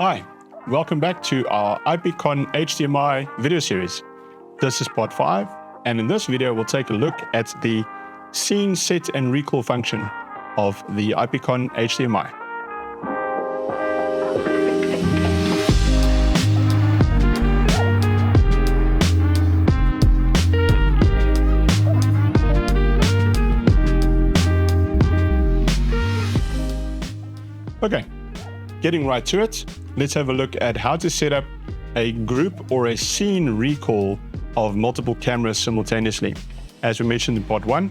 Hi, welcome back to our ALF-IPCON-HDMI video series. This is part 5, and in this video we'll take a look at the scene set and recall function of the ALF-IPCON-HDMI. Okay, getting right to it, let's have a look at how to set up a group or a scene recall of multiple cameras simultaneously. As we mentioned in part 1,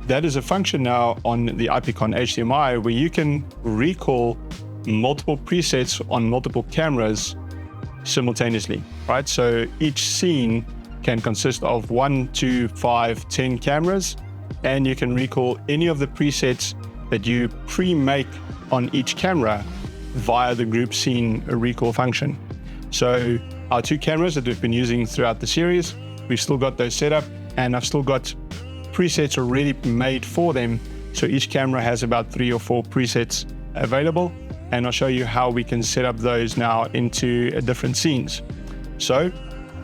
that is a function now on the ALF-IPCON-HDMI where you can recall multiple presets on multiple cameras simultaneously, right? So each scene can consist of 1, 2, 5, 10 cameras, and you can recall any of the presets that you pre-make on each camera via the group scene recall function. So our 2 cameras that we've been using throughout the series, we've still got those set up, and I've still got presets already made for them. So each camera has about 3 or 4 presets available, and I'll show you how we can set up those now into different scenes. So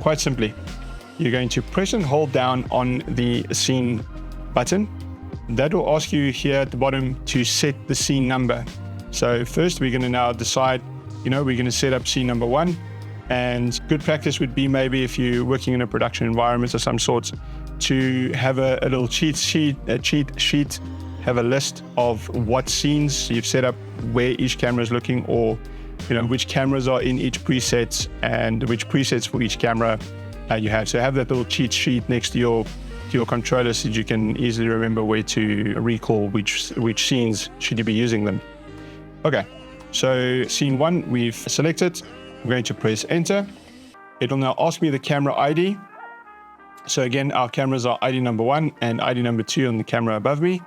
quite simply, you're going to press and hold down on the scene button. That will ask you here at the bottom to set the scene number. So first we're going to now decide, we're going to set up scene number 1. And good practice would be maybe if you're working in a production environment of some sort, to have a little cheat sheet, have a list of what scenes you've set up, where each camera is looking, or which cameras are in each preset and which presets for each camera you have. So have that little cheat sheet next to your controller so that you can easily remember where to recall which scenes should you be using them. Okay, so scene 1 we've selected. I'm going to press enter. It will now ask me the camera ID. So again, our cameras are ID number 1 and ID number 2 on the camera above me.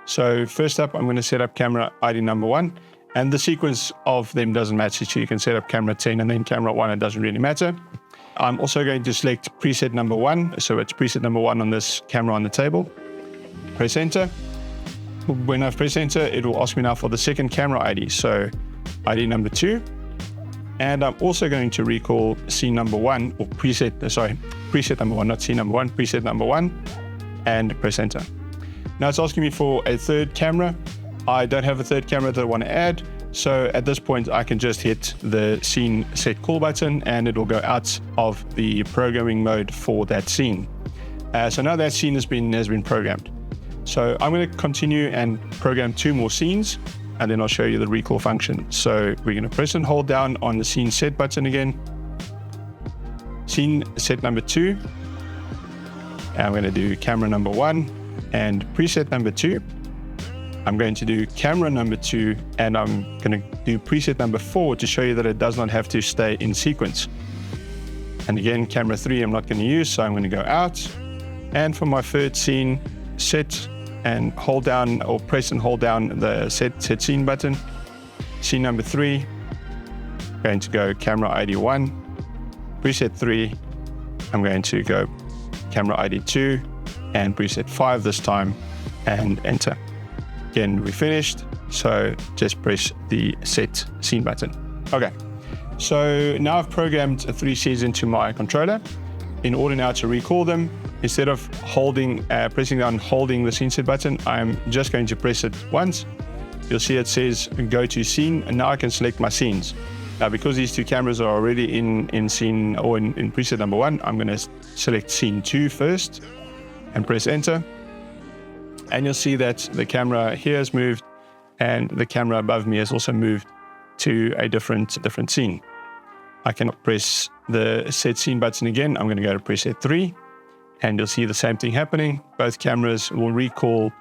So first up, I'm going to set up camera ID number 1, and the sequence of them doesn't matter. So you can set up camera 10 and then camera 1, it doesn't really matter. I'm also going to select preset number 1. So it's preset number 1 on this camera on the table. Press enter. When I've pressed enter, it will ask me now for the second camera ID. So ID number 2. And I'm also going to recall scene number 1, or preset number 1, not scene number 1, preset number 1, and press enter. Now it's asking me for a third camera. I don't have a third camera that I want to add. So at this point, I can just hit the scene set call button and it will go out of the programming mode for that scene. So now that scene has been programmed. So I'm going to continue and program 2 more scenes, and then I'll show you the recall function. So we're going to press and hold down on the scene set button again. Scene set number 2. And I'm going to do camera number 1 and preset number 2. I'm going to do camera number 2, and I'm going to do preset number 4 to show you that it does not have to stay in sequence. And again, camera 3 I'm not going to use, so I'm going to go out. And for my third scene, set and hold down, or press and hold down the set scene button. Scene number 3, I'm going to go camera ID 1, preset 3, I'm going to go camera ID 2 and preset 5 this time, and enter. Again, we finished, so just press the set scene button. Okay, so now I've programmed 3 scenes into my controller. In order now to recall them, instead of pressing down holding the scene set button, I'm just going to press it once. You'll see it says go to scene, and now I can select my scenes. Now because these 2 cameras are already in scene, or in preset number 1, I'm going to select scene 2 first and press enter. And you'll see that the camera here has moved, and the camera above me has also moved to a different scene. I can press the set scene button again. I'm going to go to preset 3, and you'll see the same thing happening. Both cameras will recall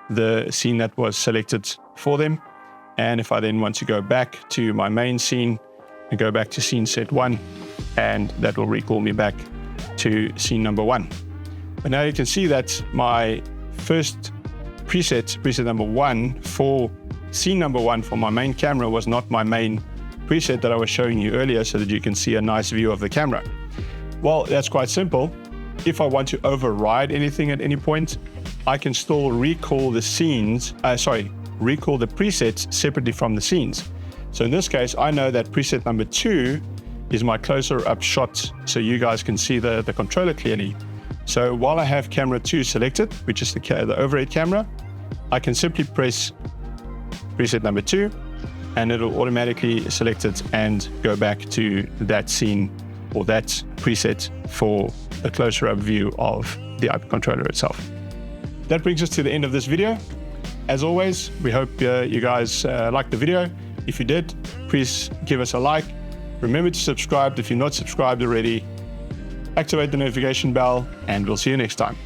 the scene that was selected for them. And if I then want to go back to my main scene, I go back to scene set 1, and that will recall me back to scene number 1. But now you can see that my first preset number 1 for scene number 1 for my main camera was not my main preset that I was showing you earlier, so that you can see a nice view of the camera. Well, that's quite simple. If I want to override anything at any point, I can still recall the presets separately from the scenes. So in this case, I know that preset number 2 is my closer up shot, so you guys can see the controller clearly. So while I have camera 2 selected, which is the overhead camera, I can simply press preset number 2 and it'll automatically select it and go back to that scene or that preset for a closer up view of the IP controller itself. That brings us to the end of this video. As always, we hope you guys liked the video. If you did, please give us a like. Remember to subscribe if you're not subscribed already. Activate the notification bell, and we'll see you next time.